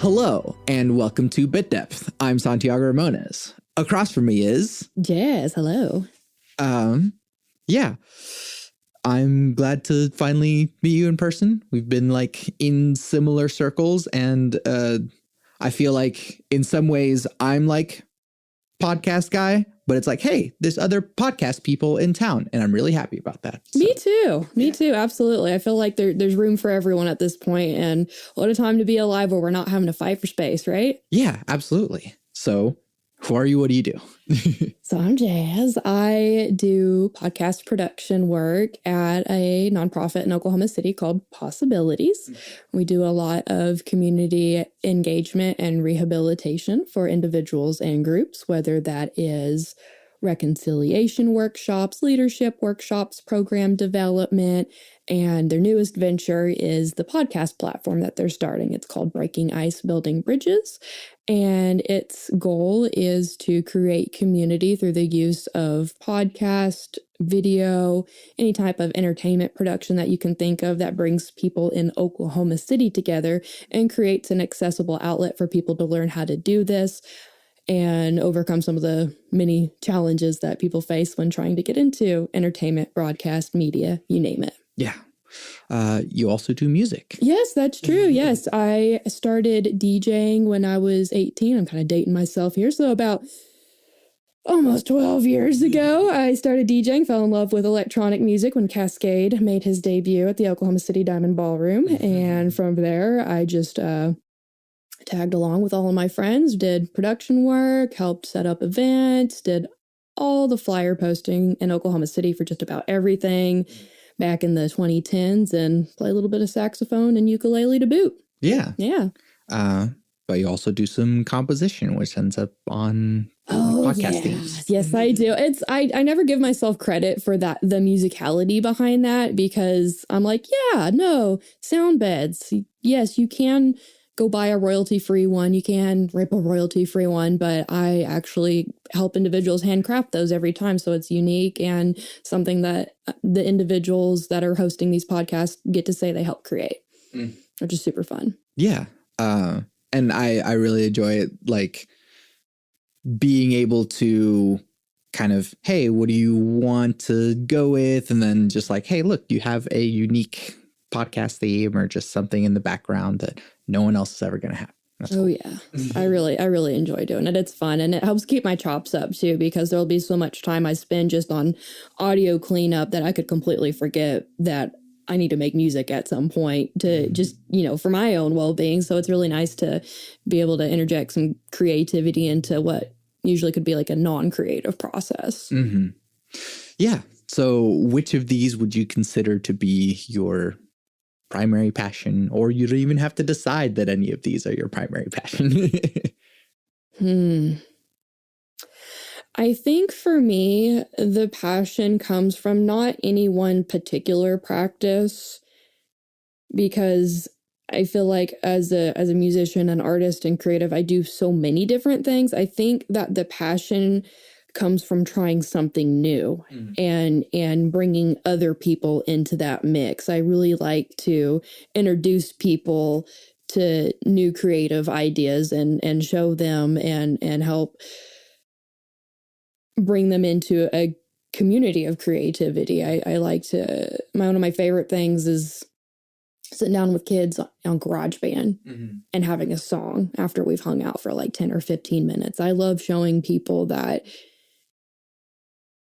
Hello, and welcome to Bit Depth. I'm Santiago Ramones. Across from me is... Jazz, hello. Yeah. I'm glad to finally meet you in person. We've been in similar circles, and I feel like in some ways I'm podcast guy, but it's hey, there's other podcast people in town, and I'm really happy about that. So. Me too. Absolutely. I feel like there's room for everyone at this point, and what a time to be alive where we're not having to fight for space, right? Yeah, absolutely. So who are you? What do you do? So I'm Jazz. I do podcast production work at a nonprofit in Oklahoma City called Possibilities. We do a lot of community engagement and rehabilitation for individuals and groups, whether that is reconciliation workshops, leadership workshops, program development, and their newest venture is the podcast platform that they're starting. It's called Breaking Ice, Building Bridges, and its goal is to create community through the use of podcast, video, any type of entertainment production that you can think of that brings people in Oklahoma City together and creates an accessible outlet for people to learn how to do this and overcome some of the many challenges that people face when trying to get into entertainment, broadcast, media, you name it. Yeah. You also do music. Yes, that's true. Yes. I started DJing when I was 18. I'm kind of dating myself here. So about almost 12 years ago, I started DJing, fell in love with electronic music when Cascade made his debut at the Oklahoma City Diamond Ballroom. And from there, I just tagged along with all of my friends, did production work, helped set up events, did all the flyer posting in Oklahoma City for just about everything back in the 2010s, and play a little bit of saxophone and ukulele to boot. Yeah. Yeah. But you also do some composition, which ends up on podcast themes. Yes, I do. I never give myself credit for the musicality behind that, because I'm sound beds. Yes, you can go buy a royalty-free one. You can rip a royalty-free one, but I actually help individuals handcraft those every time. So it's unique and something that the individuals that are hosting these podcasts get to say they help create, which is super fun. Yeah. And I really enjoy it, being able to kind of, hey, what do you want to go with? And then just hey, look, you have a unique podcast theme or just something in the background that no one else is ever going to have. That's cool. Yeah. I really enjoy doing it. It's fun, and it helps keep my chops up too, because there'll be so much time I spend just on audio cleanup that I could completely forget that I need to make music at some point to just, for my own well-being. So it's really nice to be able to interject some creativity into what usually could be a non-creative process. Mm-hmm. Yeah. So which of these would you consider to be your primary passion, or you don't even have to decide that any of these are your primary passion? I think for me, the passion comes from not any one particular practice, because I feel like as a musician, an artist, and creative, I do so many different things. I think that the passion comes from trying something new and bringing other people into that mix. I really like to introduce people to new creative ideas and show them and help bring them into a community of creativity. I like to, one of my favorite things is sitting down with kids on GarageBand and having a song after we've hung out for 10 or 15 minutes. I love showing people that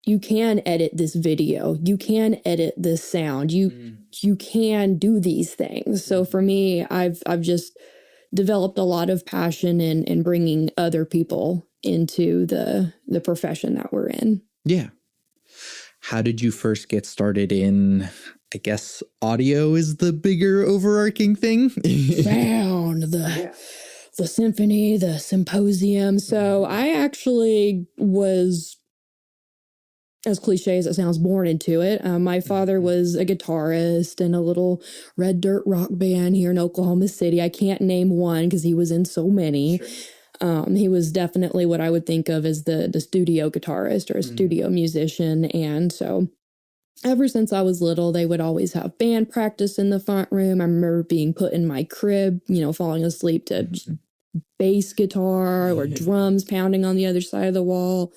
you can edit this video, you can edit this sound, you can do these things. So for me, I've just developed a lot of passion in bringing other people into the profession that we're in. Yeah. How did you first get started in, I guess, audio is the bigger overarching thing? Sound, the symphony, the symposium. So I actually was, as cliche as it sounds, born into it. My father was a guitarist in a little red dirt rock band here in Oklahoma City. I can't name one because he was in so many. Sure. He was definitely what I would think of as the studio guitarist or a studio musician. And so ever since I was little, they would always have band practice in the front room. I remember being put in my crib, falling asleep to bass guitar or drums pounding on the other side of the wall.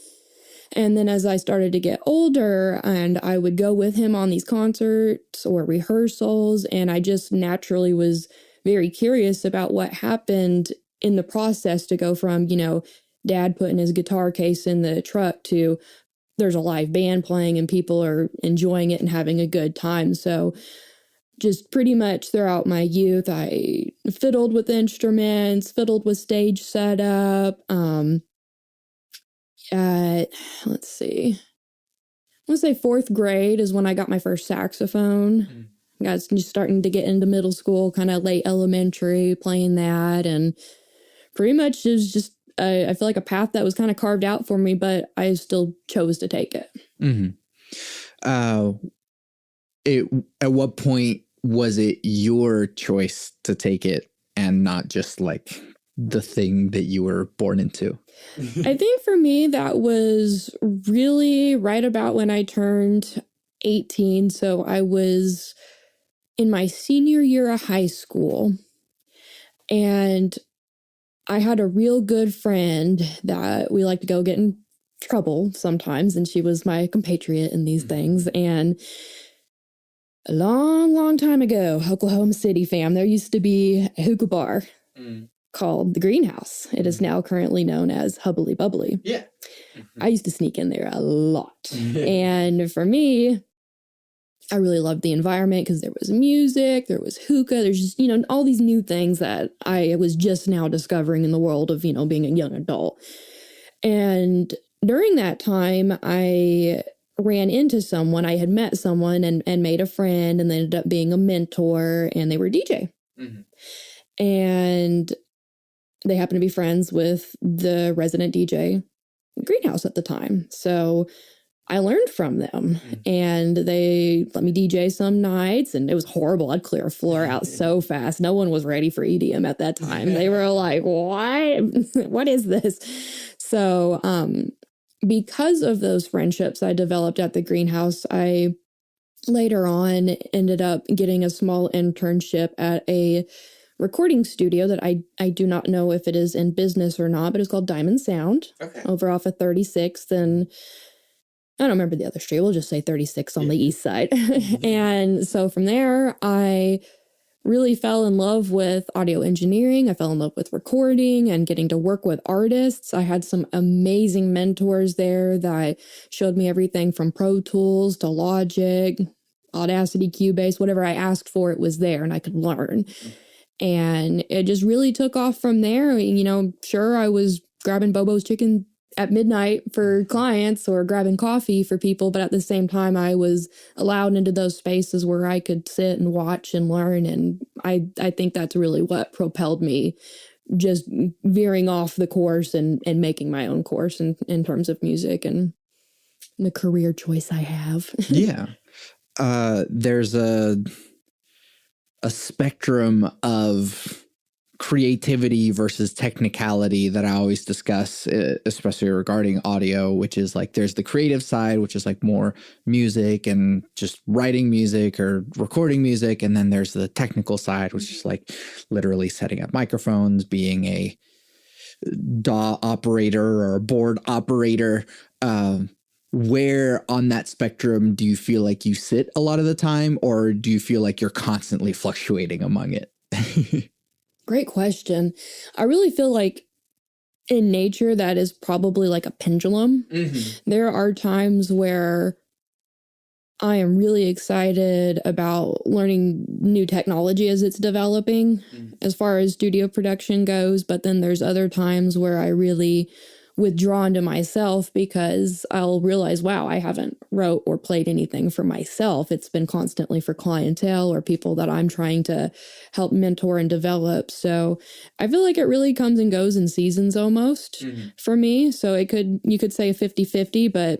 And then as I started to get older, and I would go with him on these concerts or rehearsals, and I just naturally was very curious about what happened in the process to go from, Dad putting his guitar case in the truck to there's a live band playing and people are enjoying it and having a good time. So just pretty much throughout my youth, I fiddled with instruments, fiddled with stage setup. Let's see. I want to say fourth grade is when I got my first saxophone. I was just starting to get into middle school, kind of late elementary, playing that. And pretty much it was just, I feel like a path that was kind of carved out for me, but I still chose to take it. At what point was it your choice to take it and not just like the thing that you were born into? I think for me, that was really right about when I turned 18. So I was in my senior year of high school, and I had a real good friend that we like to go get in trouble sometimes, and she was my compatriot in these things. And a long, long time ago, Oklahoma City fam, there used to be a hookah bar called the Greenhouse. It is now currently known as Hubbly Bubbly. Yeah. I used to sneak in there a lot. And for me, I really loved the environment because there was music, there was hookah, there's just, all these new things that I was just now discovering in the world of, being a young adult. And during that time, I ran into someone, I had met someone and made a friend and then ended up being a mentor, and they were a DJ. And they happened to be friends with the resident DJ Greenhouse at the time. So I learned from them, and they let me DJ some nights, and it was horrible. I'd clear a floor out so fast. No one was ready for EDM at that time. They were like, what? What is this? So because of those friendships I developed at the Greenhouse, I later on ended up getting a small internship at a recording studio that I do not know if it is in business or not, but it's called Diamond Sound over off of 36th. And I don't remember the other street. We'll just say 36 on the east side. And so from there, I really fell in love with audio engineering. I fell in love with recording and getting to work with artists. I had some amazing mentors there that showed me everything from Pro Tools to Logic, Audacity, Cubase, whatever I asked for, it was there and I could learn. And it just really took off from there. Sure, I was grabbing Bobo's chicken at midnight for clients or grabbing coffee for people, but at the same time, I was allowed into those spaces where I could sit and watch and learn. And I think that's really what propelled me, just veering off the course and making my own course in terms of music and the career choice I have. Yeah. There's a spectrum of creativity versus technicality that I always discuss, especially regarding audio, which is like there's the creative side, which is like more music and just writing music or recording music. And then there's the technical side, which is like literally setting up microphones, being a DAW operator or a board operator. Where on that spectrum do you feel like you sit a lot of the time, or do you feel like you're constantly fluctuating among it? Great question. I really feel like in nature, that is probably like a pendulum. There are times where I am really excited about learning new technology as it's developing as far as studio production goes. But then there's other times where I really withdraw into myself because I'll realize, wow, I haven't wrote or played anything for myself. It's been constantly for clientele or people that I'm trying to help mentor and develop. So I feel like it really comes and goes in seasons almost for me. So you could say 50-50, but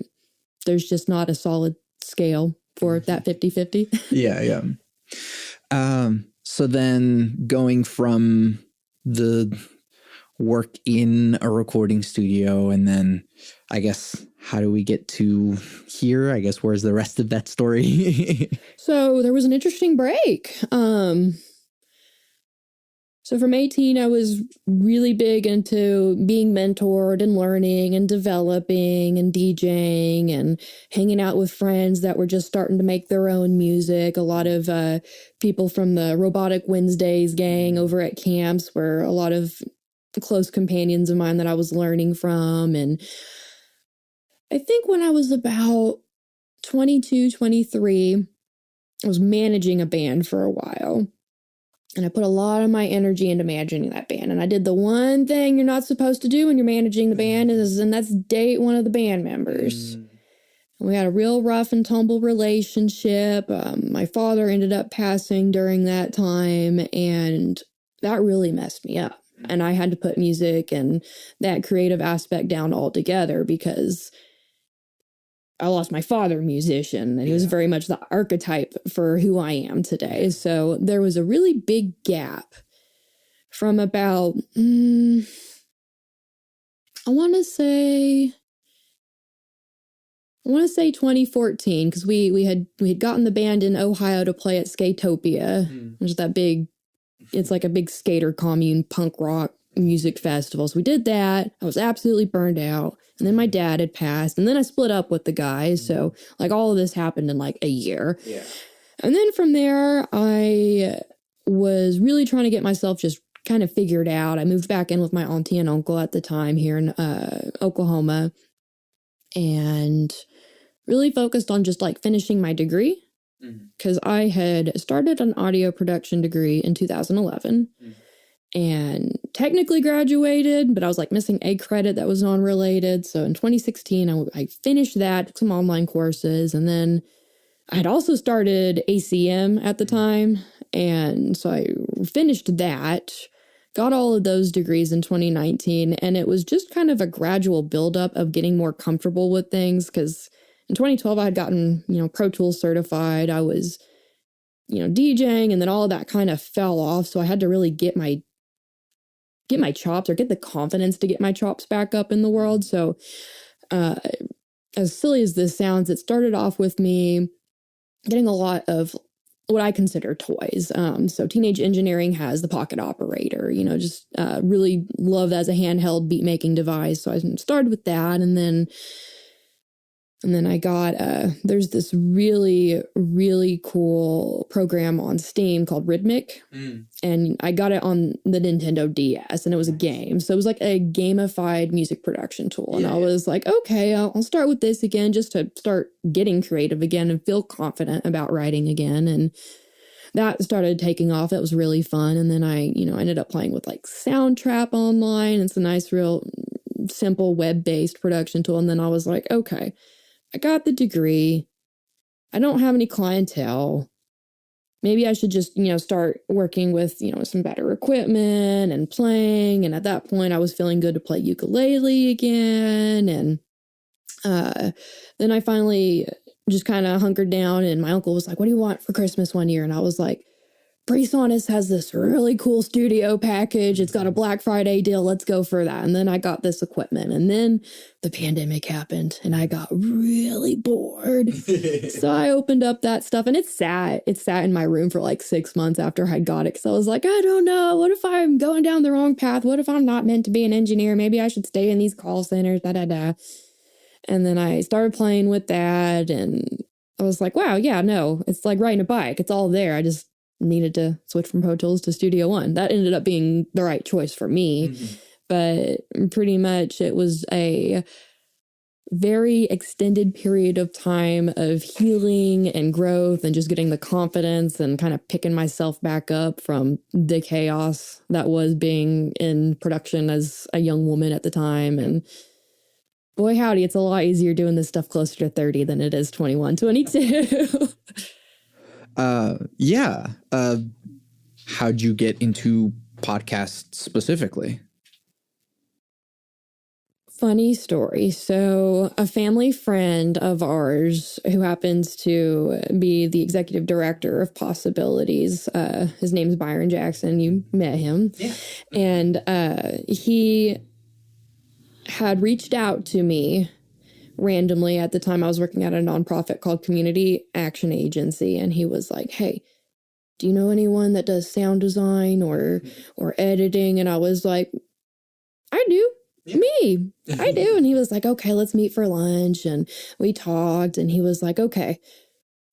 there's just not a solid scale for that 50-50. Yeah. So then going from the work in a recording studio, and then I guess, how do we get to here? I guess, where's the rest of that story? So there was an interesting break. So from 18, I was really big into being mentored and learning and developing and DJing and hanging out with friends that were just starting to make their own music. A lot of people from the Robotic Wednesdays gang over at camps were a lot of close companions of mine that I was learning from. And I think when I was about 22, 23, I was managing a band for a while. And I put a lot of my energy into managing that band. And I did the one thing you're not supposed to do when you're managing the band, and that's date one of the band members. We had a real rough and tumble relationship. My father ended up passing during that time, and that really messed me up. And I had to put music and that creative aspect down altogether because I lost my father, musician, and he was very much the archetype for who I am today. So there was a really big gap from about, I want to say 2014, because we had gotten the band in Ohio to play at Skatopia, which is that big, it's like a big skater commune punk rock music festival. So we did that. I was absolutely burned out. And then my dad had passed. And then I split up with the guys. So like all of this happened in like a year. Yeah. And then from there, I was really trying to get myself just kind of figured out. I moved back in with my auntie and uncle at the time here in Oklahoma. And really focused on just like finishing my degree. Because I had started an audio production degree in 2011. And technically graduated, but I was like missing a credit that was non-related. So in 2016, I finished that, took some online courses, and then I had also started ACM at the time. And so I finished that, got all of those degrees in 2019. And it was just kind of a gradual buildup of getting more comfortable with things. Because in 2012, I had gotten, Pro Tools certified. I was, DJing, and then all of that kind of fell off. So I had to really get my chops, or get the confidence to get my chops back up in the world. So as silly as this sounds, it started off with me getting a lot of what I consider toys. So Teenage Engineering has the Pocket Operator, just really love that as a handheld beat making device. So I started with that, and then I got, there's this really, really cool program on Steam called Rhythmic. And I got it on the Nintendo DS, and it was a game. So it was like a gamified music production tool. And I was like, okay, I'll start with this again, just to start getting creative again and feel confident about writing again. And that started taking off. That was really fun. And then I ended up playing with like Soundtrap online. It's a nice, real simple web-based production tool. And then I was like, okay, I got the degree. I don't have any clientele. Maybe I should just, start working with, some better equipment and playing. And at that point, I was feeling good to play ukulele again. And then I finally just kind of hunkered down, and my uncle was like, what do you want for Christmas one year? And I was like, Presonus has this really cool studio package. It's got a Black Friday deal. Let's go for that. And then I got this equipment. And then the pandemic happened, and I got really bored. So I opened up that stuff, and it sat in my room for like 6 months after I got it. Because I was like, I don't know. What if I'm going down the wrong path? What if I'm not meant to be an engineer? Maybe I should stay in these call centers, And then I started playing with that, and I was like, wow, yeah, no, it's like riding a bike. It's all there. I just needed to switch from Pro Tools to Studio One. That ended up being the right choice for me. But pretty much it was a very extended period of time of healing and growth and just getting the confidence and kind of picking myself back up from the chaos that was being in production as a young woman at the time. And boy, howdy, it's a lot easier doing this stuff closer to 30 than it is 21, 22. Yeah. How'd you get into podcasts specifically? Funny story. So a family friend of ours who happens to be the executive director of Possibilities, his name's Byron Jackson. You met him. Yeah. And he had reached out to me randomly at the time I was working at a nonprofit called Community Action Agency. And he was like, hey, do you know anyone that does sound design or editing? And I was like, I do. Yeah. Me. I do. And he was like, okay, let's meet for lunch. And we talked, and he was like, okay,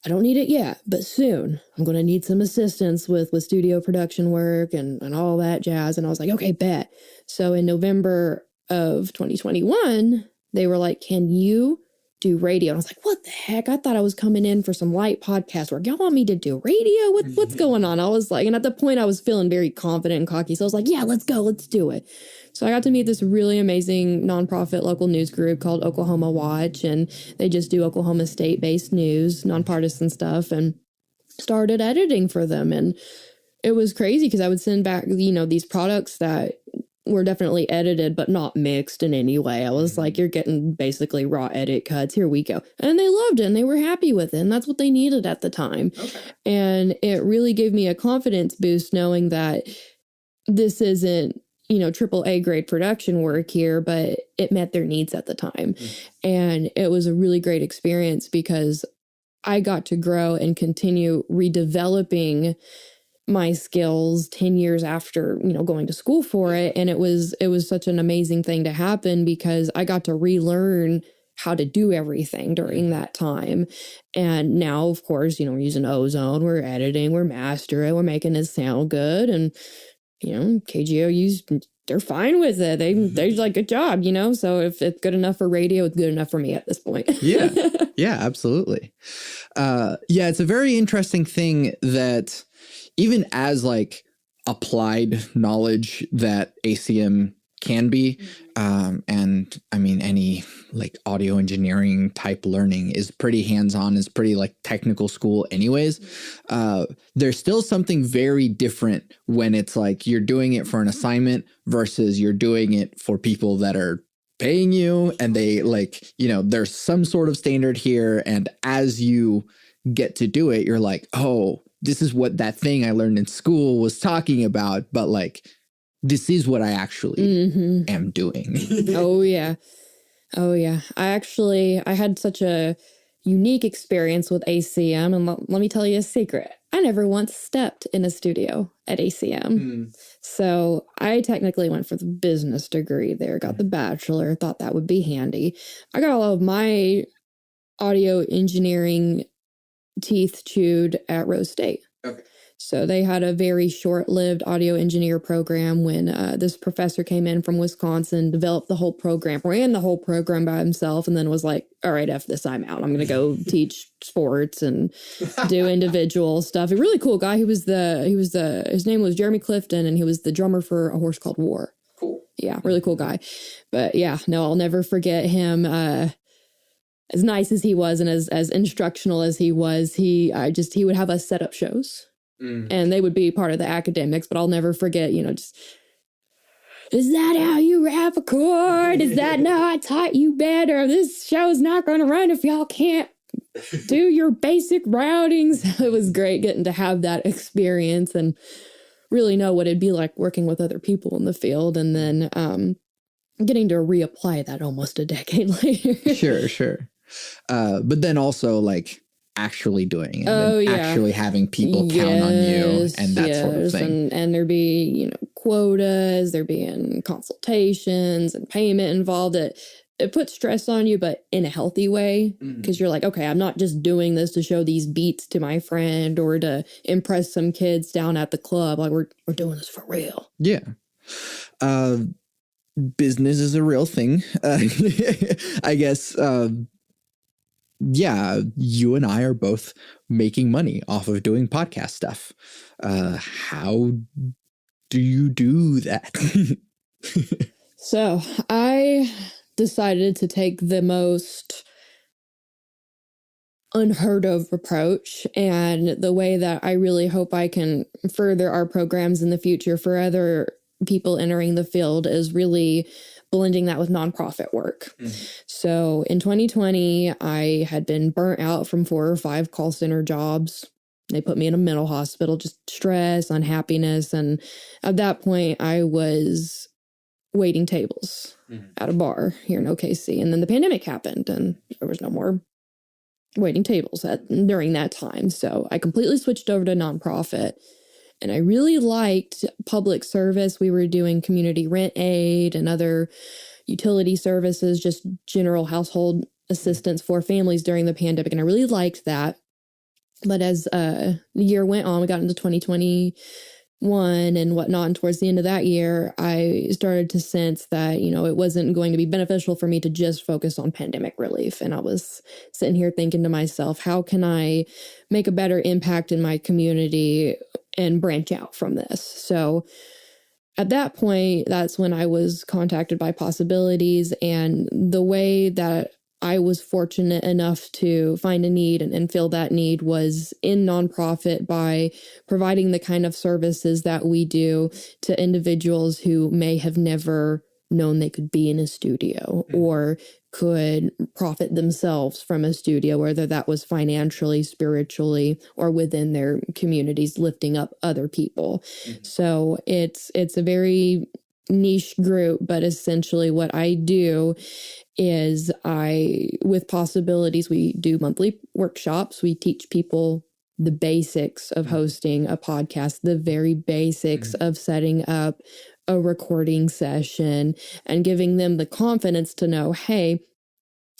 I don't need it yet, but soon I'm going to need some assistance with studio production work and all that jazz. And I was like, okay, bet. So in November of 2021, they were like, can you do radio? And I was like, what the heck? I thought I was coming in for some light podcast work. Y'all want me to do radio? What's going on? I was like, and at the point I was feeling very confident and cocky. So I was like, yeah, let's go. Let's do it. So I got to meet this really amazing nonprofit local news group called Oklahoma Watch. And they just do Oklahoma state-based news, nonpartisan stuff, and started editing for them. And it was crazy because I would send back, these products that were definitely edited, but not mixed in any way. I was like, you're getting basically raw edit cuts. Here we go. And they loved it and they were happy with it. And that's what they needed at the time. Okay. And it really gave me a confidence boost knowing that this isn't, triple A grade production work here, but it met their needs at the time. And it was a really great experience because I got to grow and continue redeveloping my skills 10 years after, going to school for it. And it was such an amazing thing to happen because I got to relearn how to do everything during that time. And now, of course, we're using Ozone, we're editing, we're mastering, we're making it sound good. And, KGOUs, they're fine with it. They're like, good job, So if it's good enough for radio, it's good enough for me at this point. Yeah. Yeah, absolutely. It's a very interesting thing that even as like applied knowledge that ACM can be, and I mean, any like audio engineering type learning is pretty hands-on, is pretty like technical school anyways. There's still something very different when it's like you're doing it for an assignment versus you're doing it for people that are paying you and they like, there's some sort of standard here. And as you get to do it, you're like, oh, this is what that thing I learned in school was talking about, but like, this is what I actually am doing. Oh, yeah. I had such a unique experience with ACM. And let me tell you a secret. I never once stepped in a studio at ACM. So I technically went for the business degree there, got the bachelor, thought that would be handy. I got all of my audio engineering teeth chewed at Rose State. Okay. So they had a very short-lived audio engineer program when this professor came in from Wisconsin, developed the whole program, ran the whole program by himself, and then was like, all right, F this, I'm out. I'm going to go teach sports and do individual stuff. A really cool guy. His name was Jeremy Clifton, and he was the drummer for A Horse Called War. Cool. Yeah, really cool guy. But yeah, no, I'll never forget him. As nice as he was and as instructional as he was, he would have us set up shows. And they would be part of the academics, but I'll never forget, is that how you rap a chord? Is that no, I taught you better. This show's not going to run if y'all can't do your basic routings. It was great getting to have that experience and really know what it'd be like working with other people in the field. And then getting to reapply that almost a decade later. Sure. But then also like actually doing it and actually having people count on you and that sort of thing. And there'd be, quotas, there'd be consultations and payment involved. It puts stress on you, but in a healthy way, because you're like, okay, I'm not just doing this to show these beats to my friend or to impress some kids down at the club. Like we're doing this for real. Yeah. Business is a real thing. I guess, you and I are both making money off of doing podcast stuff. How do you do that? So I decided to take the most unheard of approach, and the way that I really hope I can further our programs in the future for other people entering the field is really blending that with nonprofit work. So in 2020, I had been burnt out from 4 or 5 call center jobs. They put me in a mental hospital, just stress, unhappiness. And at that point, I was waiting tables at a bar here in OKC. And then the pandemic happened and there was no more waiting tables during that time. So I completely switched over to nonprofit. And I really liked public service. We were doing community rent aid and other utility services, just general household assistance for families during the pandemic. And I really liked that. But as the year went on, we got into 2021 and whatnot. And towards the end of that year, I started to sense that, it wasn't going to be beneficial for me to just focus on pandemic relief. And I was sitting here thinking to myself, how can I make a better impact in my community and branch out from this? So at that point, that's when I was contacted by Possibilities. And the way that I was fortunate enough to find a need and fill that need was in nonprofit by providing the kind of services that we do to individuals who may have never known they could be in a studio or could profit themselves from a studio, whether that was financially, spiritually, or within their communities, lifting up other people. So it's a very niche group, but essentially what I do is with Possibilities, we do monthly workshops. We teach people the basics of hosting a podcast, the very basics of setting up a recording session and giving them the confidence to know, hey,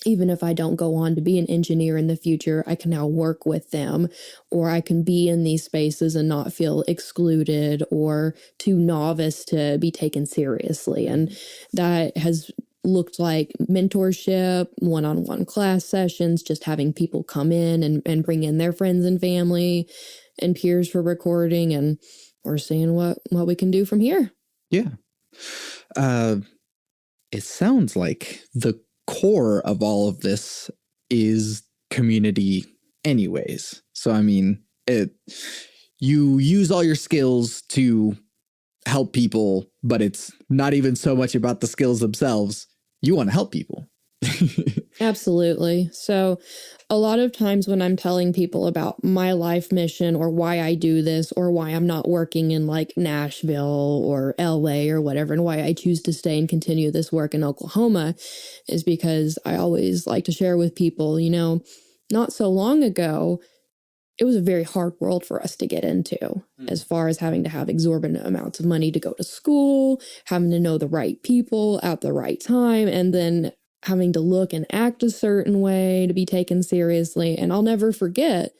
even if I don't go on to be an engineer in the future, I can now work with them, or I can be in these spaces and not feel excluded or too novice to be taken seriously. And that has looked like mentorship, one-on-one class sessions, just having people come in and bring in their friends and family and peers for recording, and we're seeing what we can do from here. Yeah. It sounds like the core of all of this is community anyways. So, I mean, you use all your skills to help people, but it's not even so much about the skills themselves. You want to help people. Absolutely. So a lot of times when I'm telling people about my life mission or why I do this or why I'm not working in like Nashville or LA or whatever, and why I choose to stay and continue this work in Oklahoma, is because I always like to share with people, not so long ago, it was a very hard world for us to get into, as far as having to have exorbitant amounts of money to go to school, having to know the right people at the right time, and then having to look and act a certain way to be taken seriously. And I'll never forget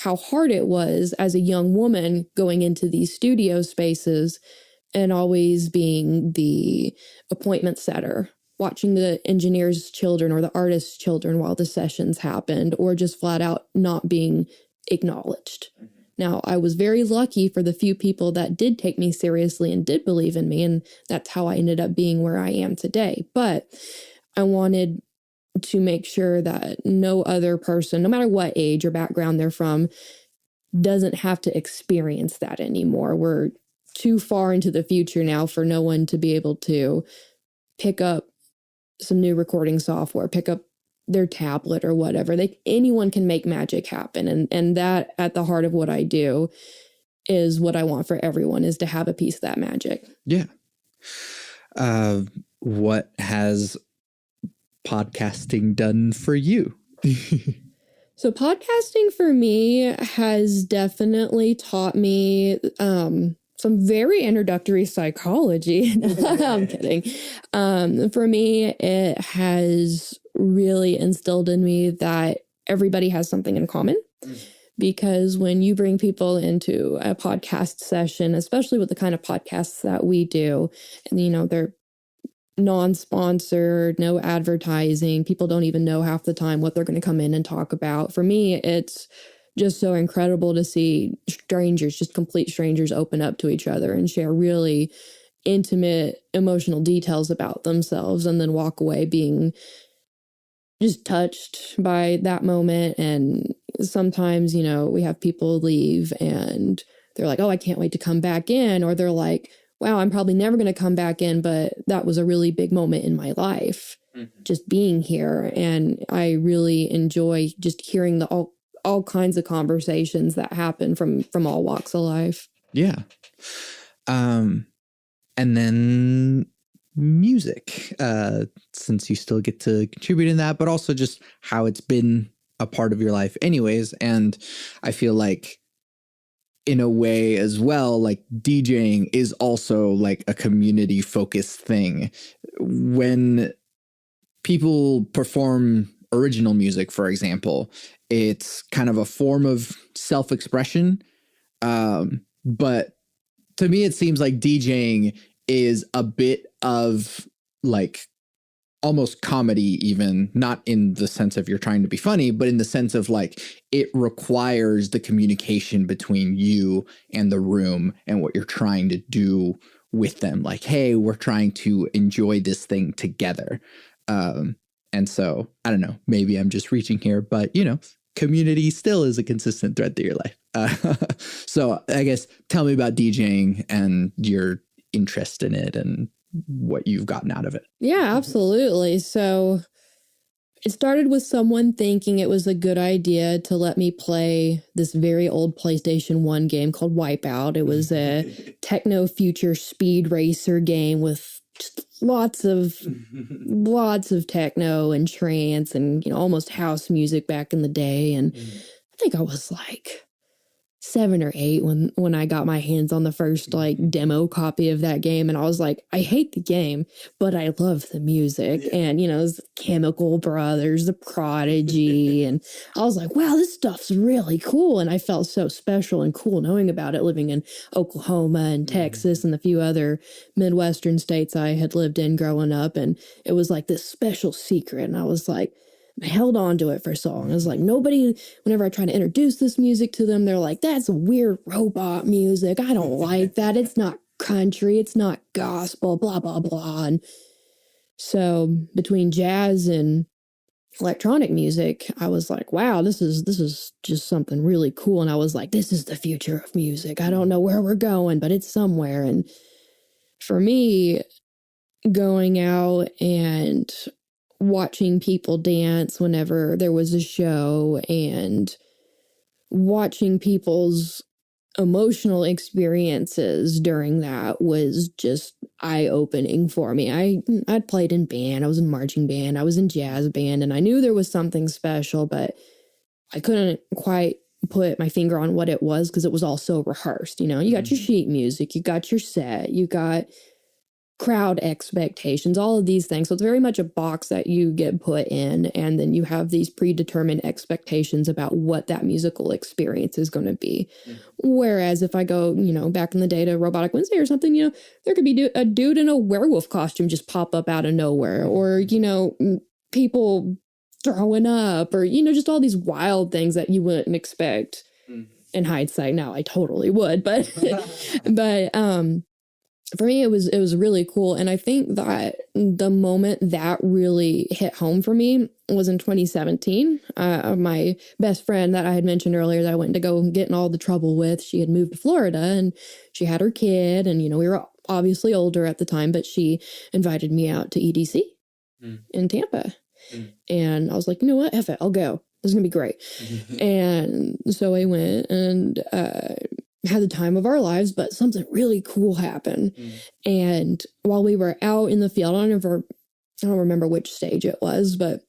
how hard it was as a young woman going into these studio spaces and always being the appointment setter, watching the engineers' children or the artists' children while the sessions happened, or just flat out not being acknowledged. Now, I was very lucky for the few people that did take me seriously and did believe in me, and that's how I ended up being where I am today. But I wanted to make sure that no other person, no matter what age or background they're from, doesn't have to experience that anymore. We're too far into the future now for no one to be able to pick up some new recording software, pick up their tablet or whatever. Anyone can make magic happen. And that, at the heart of what I do, is what I want for everyone, is to have a piece of that magic. Yeah. What has podcasting done for you? So podcasting for me has definitely taught me some very introductory psychology. I'm kidding. For me, it has really instilled in me that everybody has something in common. Because when you bring people into a podcast session, especially with the kind of podcasts that we do, and they're non-sponsored, no advertising, people don't even know half the time what they're going to come in and talk about. For me, it's just so incredible to see strangers, just complete strangers, open up to each other and share really intimate, emotional details about themselves, and then walk away being just touched by that moment. And sometimes, we have people leave and they're like, oh, I can't wait to come back in. Or they're like, wow, I'm probably never going to come back in, but that was a really big moment in my life, just being here. And I really enjoy just hearing all kinds of conversations that happen from all walks of life. Yeah. And then music, since you still get to contribute in that, but also just how it's been a part of your life anyways. And I feel like in a way as well, like DJing is also like a community focused thing. When people perform original music, for example, it's kind of a form of self-expression. But to me, it seems like DJing is a bit of like almost comedy, even not in the sense of you're trying to be funny, but in the sense of like it requires the communication between you and the room and what you're trying to do with them. Like, hey, we're trying to enjoy this thing together. And so I don't know, maybe I'm just reaching here, but you know, community still is a consistent thread through your life. So I guess tell me about DJing and your interest in it and what you've gotten out of it. Yeah, absolutely. So it started with someone thinking it was a good idea to let me play this very old PlayStation 1 game called Wipeout. It was a techno future speed racer game with just lots of techno and trance and, you know, almost house music back in the day. And I think I was like 7 or 8 when I got my hands on the first like demo copy of that game, and I was like, I hate the game, but I love the music. And you know, the Chemical Brothers, the Prodigy, and I was like, wow, this stuff's really cool. And I felt so special and cool knowing about it, living in Oklahoma and Texas and the few other Midwestern states I had lived in growing up, and it was like this special secret. And I was like, I held on to it for so long. I was like, nobody, whenever I try to introduce this music to them, they're like, that's weird robot music. I don't like that. It's not country. It's not gospel, blah, blah, blah. And so between jazz and electronic music, I was like, wow, this is just something really cool. And I was like, this is the future of music. I don't know where we're going, but it's somewhere. And for me, going out and watching people dance whenever there was a show and watching people's emotional experiences during that was just eye-opening for me. I'd played in band, I was in marching band, I was in jazz band, and I knew there was something special, but I couldn't quite put my finger on what it was because it was all so rehearsed. You know, you got your sheet music, you got your set, you got crowd expectations, all of these things. So it's very much a box that you get put in, and then you have these predetermined expectations about what that musical experience is going to be. Whereas if I go, you know, back in the day to Robotic Wednesday or something, you know, there could be a dude in a werewolf costume just pop up out of nowhere, or, you know, people throwing up, or, you know, just all these wild things that you wouldn't expect in hindsight. Now I totally would, but for me, it was really cool. And I think that the moment that really hit home for me was in 2017. My best friend that I had mentioned earlier that I went to go get in all the trouble with, she had moved to Florida and she had her kid. And, you know, we were obviously older at the time, but she invited me out to EDC in Tampa. And I was like, you know what? F it, I'll go. This is going to be great. And so I went and had the time of our lives, but something really cool happened. And while we were out in the field, I don't remember which stage it was, but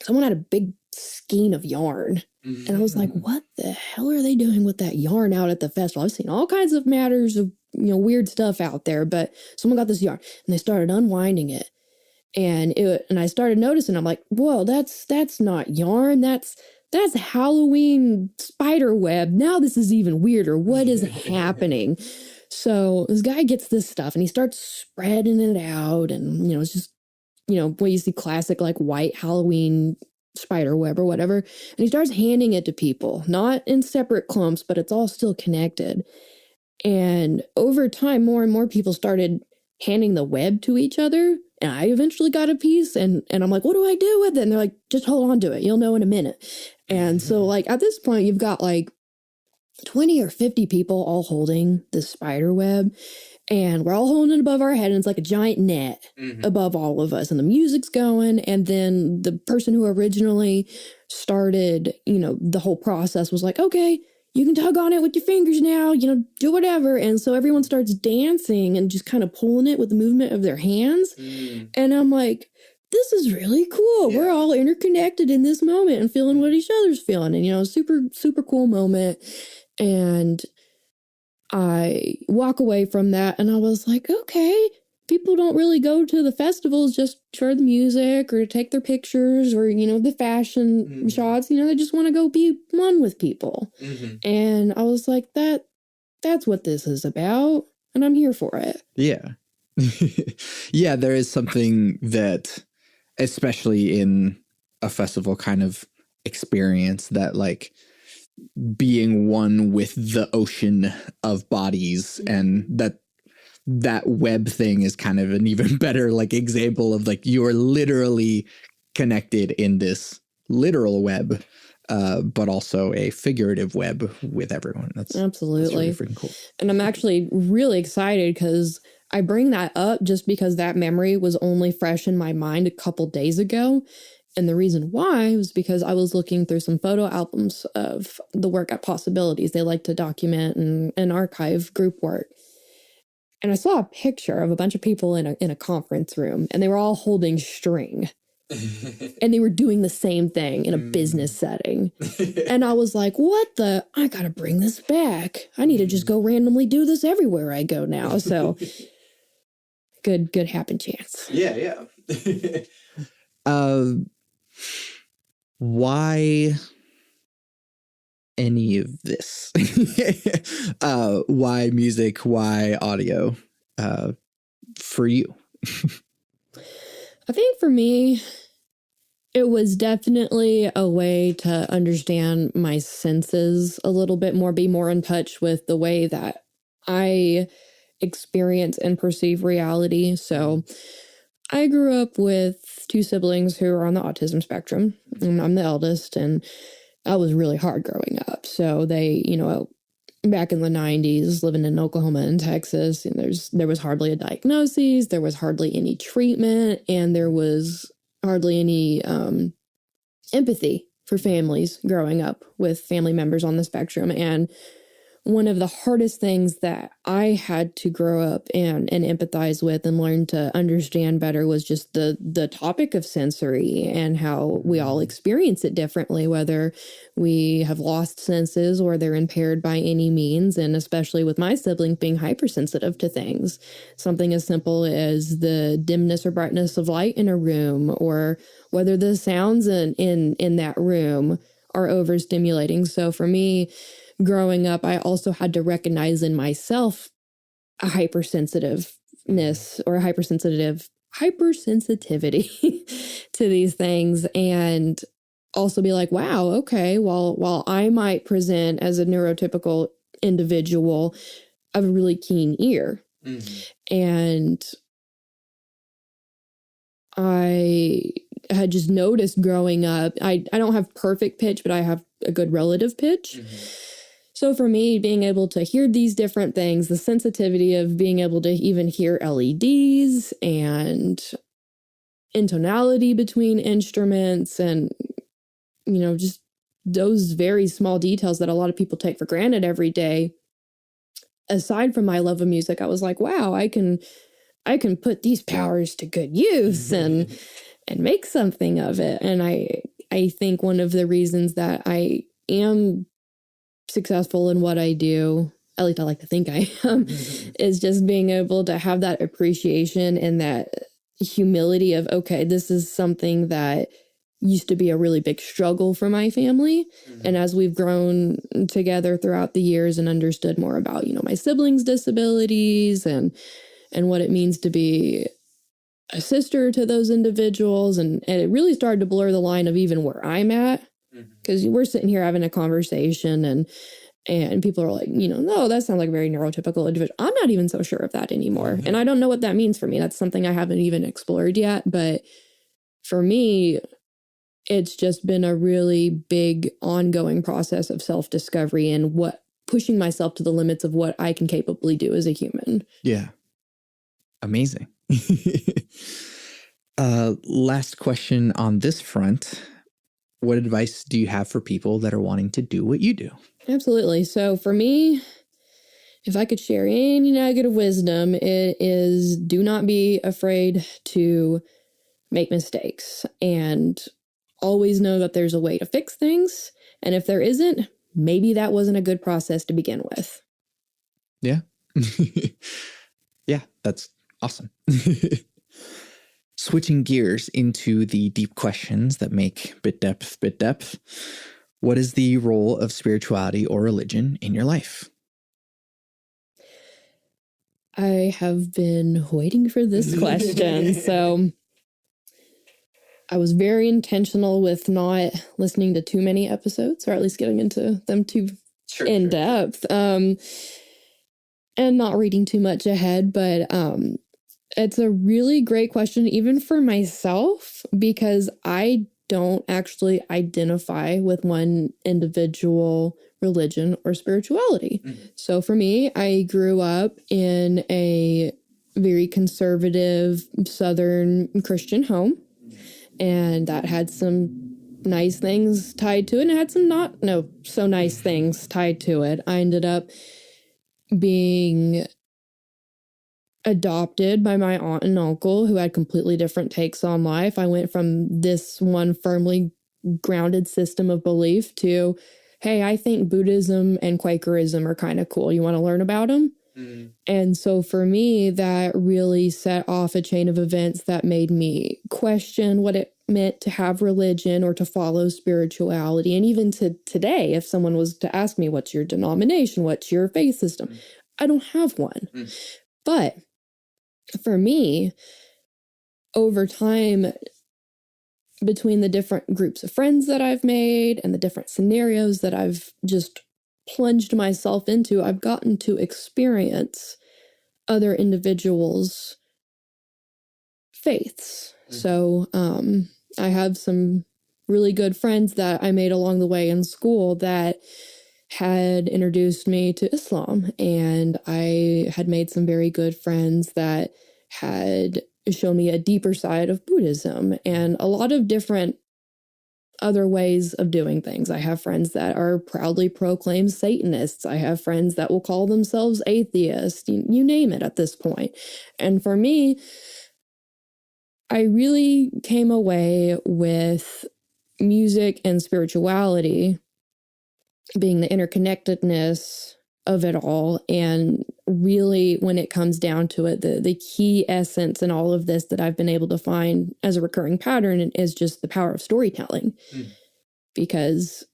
someone had a big skein of yarn. And I was like, what the hell are they doing with that yarn out at the festival? I've seen all kinds of matters of, you know, weird stuff out there, but someone got this yarn and they started unwinding it. And I started noticing, I'm like, whoa, that's not yarn. That's Halloween spider web. Now this is even weirder. What is happening? So this guy gets this stuff and he starts spreading it out. And, you know, it's just, you know, what you see classic, like white Halloween spider web or whatever. And he starts handing it to people, not in separate clumps, but it's all still connected. And over time, more and more people started handing the web to each other. And I eventually got a piece and I'm like, what do I do with it? And they're like, just hold on to it. You'll know in a minute. And so like at this point, you've got like 20 or 50 people all holding this spider web. And we're all holding it above our head. And it's like a giant net above all of us. And the music's going. And then the person who originally started, you know, the whole process was like, okay, you can tug on it with your fingers now, do whatever. And so everyone starts dancing and just kind of pulling it with the movement of their hands. And I'm like, this is really cool. Yeah. We're all interconnected in this moment and feeling what each other's feeling. And, super, super cool moment. And I walk away from that and I was like, okay, people don't really go to the festivals just for the music or take their pictures or, the fashion shots. They just want to go be one with people. And I was like, that's what this is about. And I'm here for it. Yeah. Yeah, there is something that, especially in a festival kind of experience, that like being one with the ocean of bodies, and that web thing is kind of an even better like example of like you're literally connected in this literal web, but also a figurative web with everyone. That's absolutely that's really freaking cool. And I'm actually really excited because I bring that up just because that memory was only fresh in my mind a couple days ago. And the reason why was because I was looking through some photo albums of the work at Possibilities. They like to document and archive group work. And I saw a picture of a bunch of people in a conference room, and they were all holding string. And they were doing the same thing in a business setting. And I was like, I gotta bring this back. I need to just go randomly do this everywhere I go now. So good happen chance. Yeah. Why any of this? Why music? Why audio? For you? I think for me, it was definitely a way to understand my senses a little bit more, be more in touch with the way that I experience and perceive reality. So I grew up with two siblings who are on the autism spectrum, and I'm the eldest, and that was really hard growing up. So they, back in the 90s, living in Oklahoma and Texas, and there was hardly a diagnosis, there was hardly any treatment, and there was hardly any empathy for families growing up with family members on the spectrum. And one of the hardest things that I had to grow up and empathize with and learn to understand better was just the topic of sensory and how we all experience it differently, whether we have lost senses or they're impaired by any means. And especially with my siblings being hypersensitive to things, something as simple as the dimness or brightness of light in a room, or whether the sounds in that room are overstimulating. So for me, growing up, I also had to recognize in myself a hypersensitiveness or hypersensitivity to these things, and also be like, wow, okay, well, while I might present as a neurotypical individual, I have a really keen ear. And I had just noticed growing up, I don't have perfect pitch, but I have a good relative pitch. So for me, being able to hear these different things, the sensitivity of being able to even hear LEDs and intonality between instruments and, just those very small details that a lot of people take for granted every day. Aside from my love of music, I was like, wow, I can put these powers to good use and make something of it. And I think one of the reasons that I am successful in what I do, at least I like to think I am, is just being able to have that appreciation and that humility of, okay, this is something that used to be a really big struggle for my family. And as we've grown together throughout the years and understood more about, my siblings' disabilities and what it means to be a sister to those individuals. And it really started to blur the line of even where I'm at. Because we're sitting here having a conversation and people are like, no, that sounds like a very neurotypical individual. I'm not even so sure of that anymore. And I don't know what that means for me. That's something I haven't even explored yet. But for me, it's just been a really big ongoing process of self-discovery and pushing myself to the limits of what I can capably do as a human. Yeah. Amazing. Last question on this front. what advice do you have for people that are wanting to do what you do? Absolutely. So for me, if I could share any nugget of wisdom, it is do not be afraid to make mistakes and always know that there's a way to fix things. And if there isn't, maybe that wasn't a good process to begin with. Yeah. Yeah, that's awesome. Switching gears into the deep questions that make bit depth. What is the role of spirituality or religion in your life? I have been waiting for this question. So I was very intentional with not listening to too many episodes, or at least getting into them too in depth, and not reading too much ahead. But it's a really great question, even for myself, because I don't actually identify with one individual religion or spirituality. Mm-hmm. So for me, I grew up in a very conservative Southern Christian home, and that had some nice things tied to it, and it had some not so nice things tied to it. I ended up being adopted by my aunt and uncle who had completely different takes on life. I went from this one firmly grounded system of belief to, hey, I think Buddhism and Quakerism are kind of cool. You want to learn about them? Mm-hmm. And so for me, that really set off a chain of events that made me question what it meant to have religion or to follow spirituality. And even to today, if someone was to ask me, what's your denomination? What's your faith system? Mm-hmm. I don't have one. Mm-hmm. But for me, over time, between the different groups of friends that I've made and the different scenarios that I've just plunged myself into, I've gotten to experience other individuals' faiths. Mm-hmm. So I have some really good friends that I made along the way in school that had introduced me to Islam, and I had made some very good friends that had shown me a deeper side of Buddhism and a lot of different other ways of doing things. I have friends that are proudly proclaimed Satanists. I have friends that will call themselves atheists, you name it at this point. And for me, I really came away with music and spirituality being the interconnectedness of it all. And really, when it comes down to it, the key essence in all of this that I've been able to find as a recurring pattern is just the power of storytelling. Mm. Because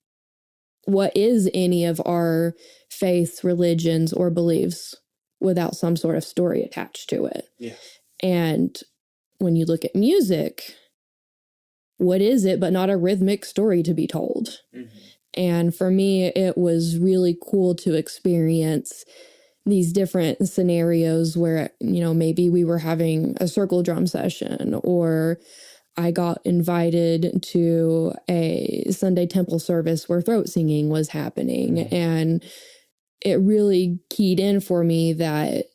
what is any of our faiths, religions, or beliefs without some sort of story attached to it? Yeah. And when you look at music, what is it but not a rhythmic story to be told? Mm-hmm. And for me, it was really cool to experience these different scenarios where, maybe we were having a circle drum session, or I got invited to a Sunday temple service where throat singing was happening. Mm-hmm. And it really keyed in for me that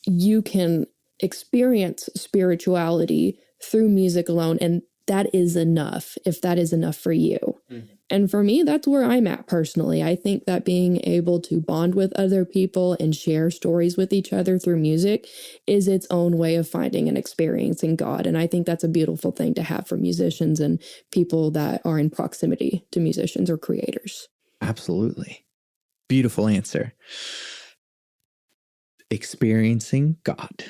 you can experience spirituality through music alone, and that is enough, if that is enough for you. Mm-hmm. And for me, that's where I'm at personally. I think that being able to bond with other people and share stories with each other through music is its own way of finding and experiencing God. And I think that's a beautiful thing to have for musicians and people that are in proximity to musicians or creators. Absolutely. Beautiful answer. Experiencing God.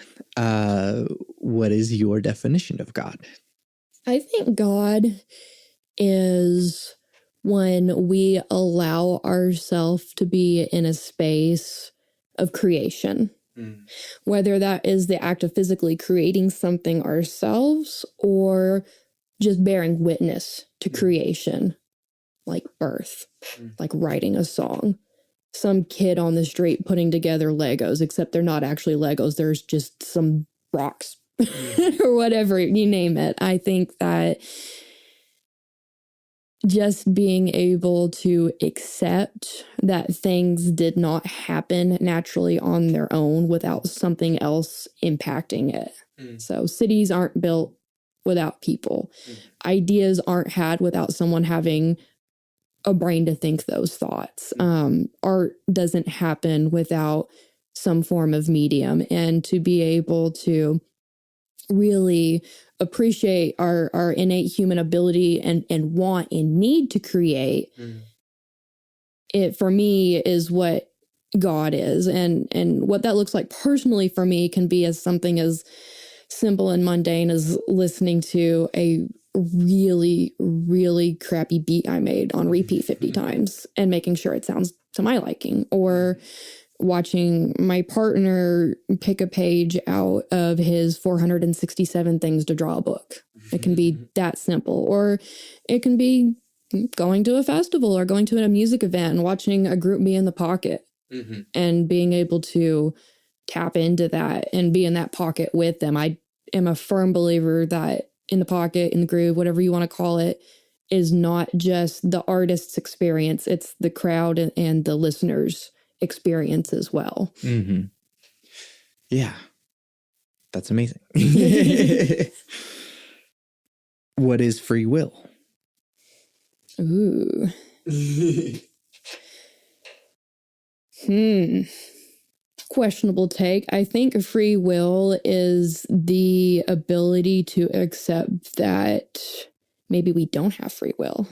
What is your definition of God? I think God is when we allow ourselves to be in a space of creation, whether that is the act of physically creating something ourselves or just bearing witness to creation, like birth, like writing a song, some kid on the street putting together Legos, except they're not actually Legos. There's just some rocks or whatever, you name it. I think that just being able to accept that things did not happen naturally on their own without something else impacting it. So cities aren't built without people. Ideas aren't had without someone having a brain to think those thoughts. Art doesn't happen without some form of medium. And to be able to really appreciate our innate human ability and want and need to create, it for me is what God is. And what that looks like personally for me can be as something as simple and mundane as listening to a really, really crappy beat I made on repeat 50 times and making sure it sounds to my liking, or watching my partner pick a page out of his 467 things to draw book. It can be that simple, or it can be going to a festival or going to a music event and watching a group be in the pocket and being able to tap into that and be in that pocket with them. I am a firm believer that in the pocket, in the groove, whatever you want to call it, is not just the artist's experience. It's the crowd and the listener's experience as well. Yeah. That's amazing. What is free will? Ooh. Questionable take. I think free will is the ability to accept that maybe we don't have free will.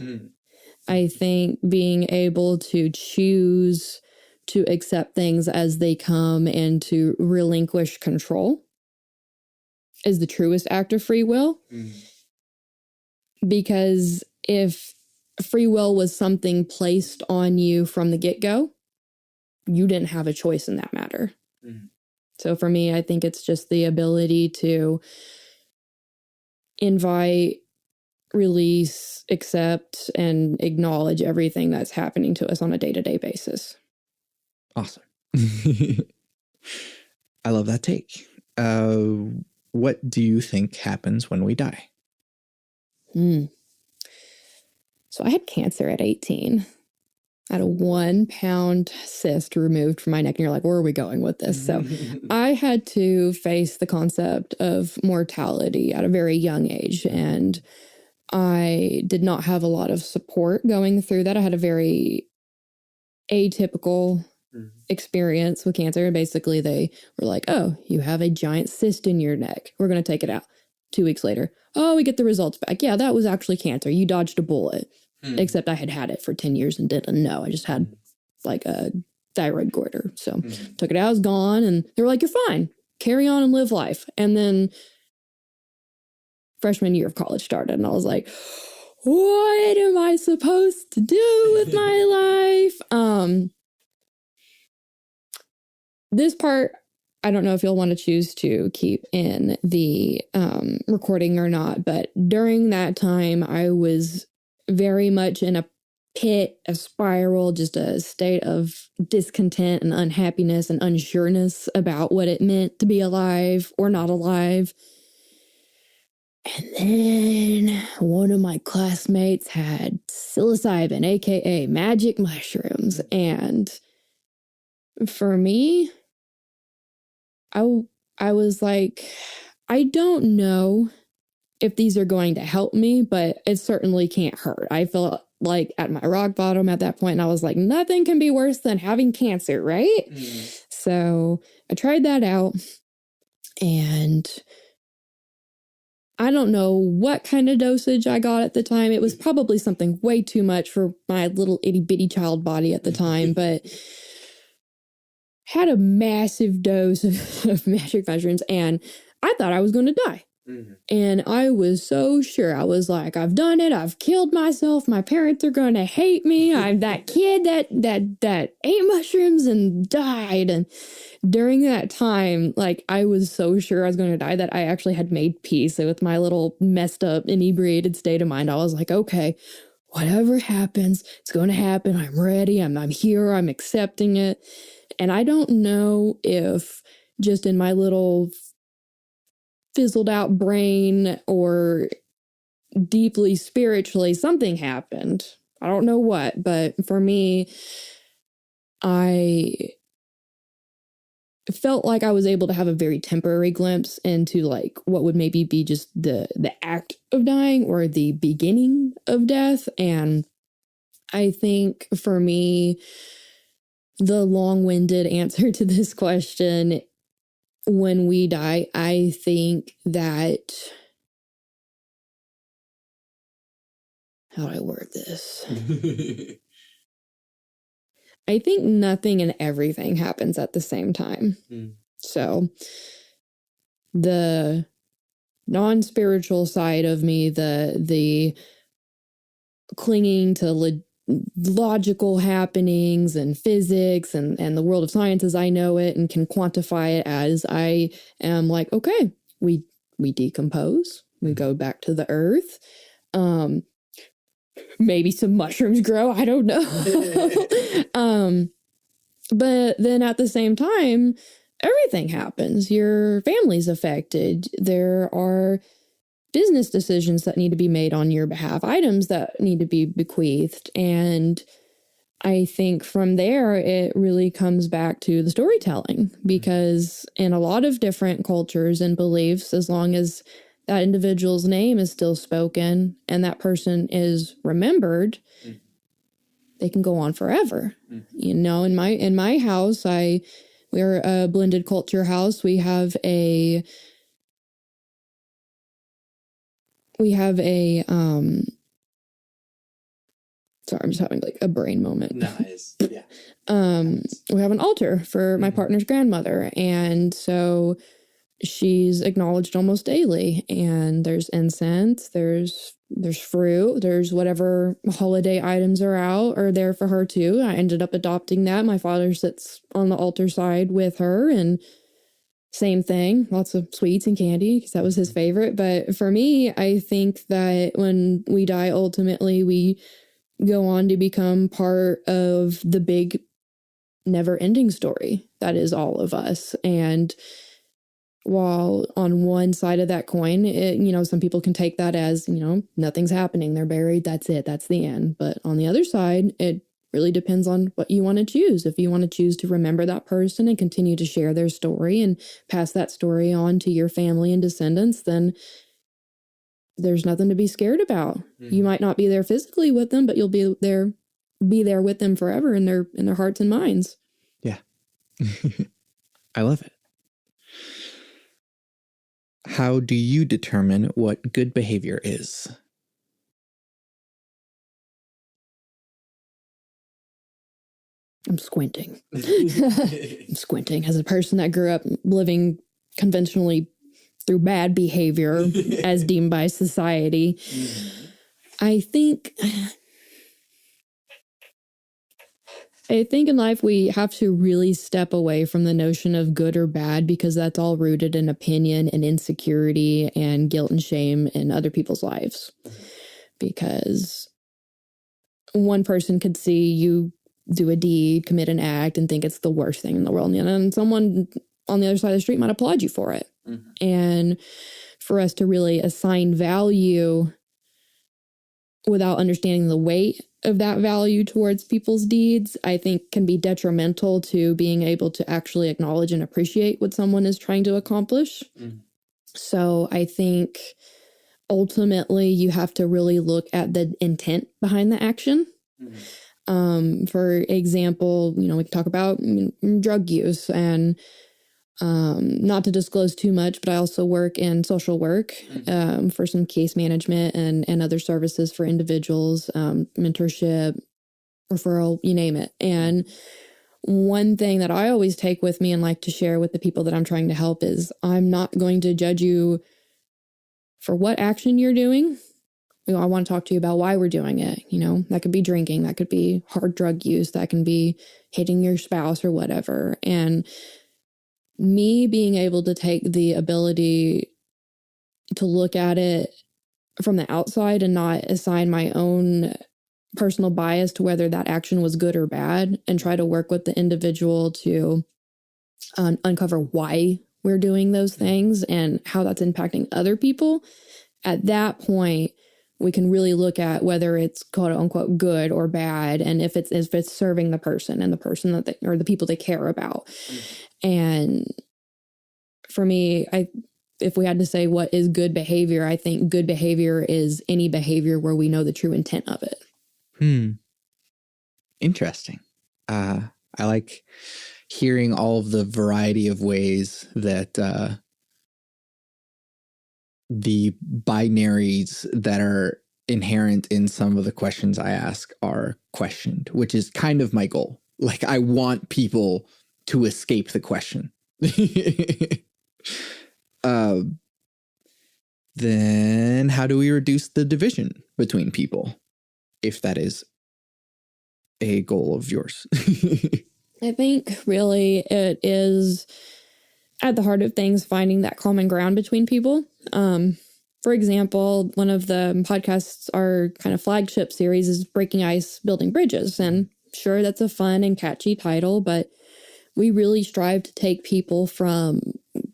I think being able to choose to accept things as they come and to relinquish control is the truest act of free will. Because if free will was something placed on you from the get-go, you didn't have a choice in that matter. So for me, I think it's just the ability to invite, release, accept, and acknowledge everything that's happening to us on a day-to-day basis. Awesome. I love that take. What do you think happens when we die? So I had cancer at 18. I had a 1-pound cyst removed from my neck. And you're like, where are we going with this? So I had to face the concept of mortality at a very young age. And I did not have a lot of support going through that. I had a very atypical experience with cancer. Basically, they were like, oh, you have a giant cyst in your neck. We're going to take it out. 2 weeks later, oh, we get the results back. Yeah, that was actually cancer. You dodged a bullet. Except I had it for 10 years and didn't know. I just had like a thyroid goiter. So took it out, it was gone. And they were like, you're fine. Carry on and live life. And then freshman year of college started. And I was like, what am I supposed to do with my life? This part, I don't know if you'll want to choose to keep in the recording or not. But during that time, I was very much in a pit, a spiral, just a state of discontent and unhappiness and unsureness about what it meant to be alive or not alive. And then one of my classmates had psilocybin, aka magic mushrooms. And for me, I was like, I don't know if these are going to help me, but it certainly can't hurt. I felt like at my rock bottom at that point, and I was like, nothing can be worse than having cancer, right? So I tried that out, and I don't know what kind of dosage I got at the time. It was probably something way too much for my little itty bitty child body at the time, but had a massive dose of magic mushrooms, and I thought I was going to die. And I was so sure. I was like, I've done it. I've killed myself. My parents are going to hate me. I'm that kid that ate mushrooms and died. And during that time, like, I was so sure I was going to die that I actually had made peace with my little messed up, inebriated state of mind. I was like, okay, whatever happens, it's going to happen. I'm ready. I'm here. I'm accepting it. And I don't know if just in my little fizzled out brain or deeply spiritually, something happened. I don't know what, but for me, I felt like I was able to have a very temporary glimpse into like what would maybe be just the act of dying or the beginning of death. And I think for me, the long-winded answer to this question, when we die, I think that, how do I word this? I think nothing and everything happens at the same time. So the non-spiritual side of me, the clinging to logical happenings and physics and the world of science as I know it and can quantify it as I am like, okay, we decompose, we go back to the earth. Maybe some mushrooms grow, I don't know. But then at the same time, everything happens. Your family's affected. There are business decisions that need to be made on your behalf, items that need to be bequeathed. And I think from there, it really comes back to the storytelling, because in a lot of different cultures and beliefs, as long as that individual's name is still spoken and that person is remembered, they can go on forever. You know, in my house, we're a blended culture house. We have a sorry, I'm just having like a brain moment. Nice. Yeah. We have an altar for my partner's grandmother, and so she's acknowledged almost daily, and there's incense, there's fruit, there's whatever holiday items are out are there for her too. I ended up adopting that. My father sits on the altar side with her, and same thing, lots of sweets and candy because that was his favorite. But for me, I think that when we die, ultimately we go on to become part of the big never-ending story that is all of us. And while on one side of that coin, some people can take that as, nothing's happening, they're buried, that's it, that's the end. But on the other side, it really depends on what you want to choose. If you want to choose to remember that person and continue to share their story and pass that story on to your family and descendants, then there's nothing to be scared about. You might not be there physically with them, but you'll be there with them forever in their hearts and minds. Yeah. I love it. How do you determine what good behavior is? I'm squinting. I'm squinting as a person that grew up living conventionally through bad behavior as deemed by society. I think in life we have to really step away from the notion of good or bad, because that's all rooted in opinion and insecurity and guilt and shame in other people's lives. Because one person could see you do a deed, commit an act, and think it's the worst thing in the world. And someone on the other side of the street might applaud you for it. And for us to really assign value without understanding the weight of that value towards people's deeds, I think can be detrimental to being able to actually acknowledge and appreciate what someone is trying to accomplish. So I think ultimately you have to really look at the intent behind the action. For example, we can talk about drug use, and not to disclose too much, but I also work in social work for some case management and other services for individuals, mentorship, referral, you name it. And one thing that I always take with me and like to share with the people that I'm trying to help is I'm not going to judge you for what action you're doing. I want to talk to you about why we're doing it. That could be drinking, that could be hard drug use, that can be hitting your spouse or whatever. And me being able to take the ability to look at it from the outside and not assign my own personal bias to whether that action was good or bad, and try to work with the individual to uncover why we're doing those things and how that's impacting other people. At that point, we can really look at whether it's quote unquote good or bad, and if it's serving the person and the person or the people they care about. And for me, if we had to say what is good behavior, I think good behavior is any behavior where we know the true intent of it. Interesting. I like hearing all of the variety of ways that the binaries that are inherent in some of the questions I ask are questioned, which is kind of my goal. Like, I want people to escape the question. Then how do we reduce the division between people, if that is a goal of yours? I think really it is at the heart of things finding that common ground between people. For example, one of the podcasts, our kind of flagship series, is Breaking Ice, Building Bridges. And sure, that's a fun and catchy title, but we really strive to take people from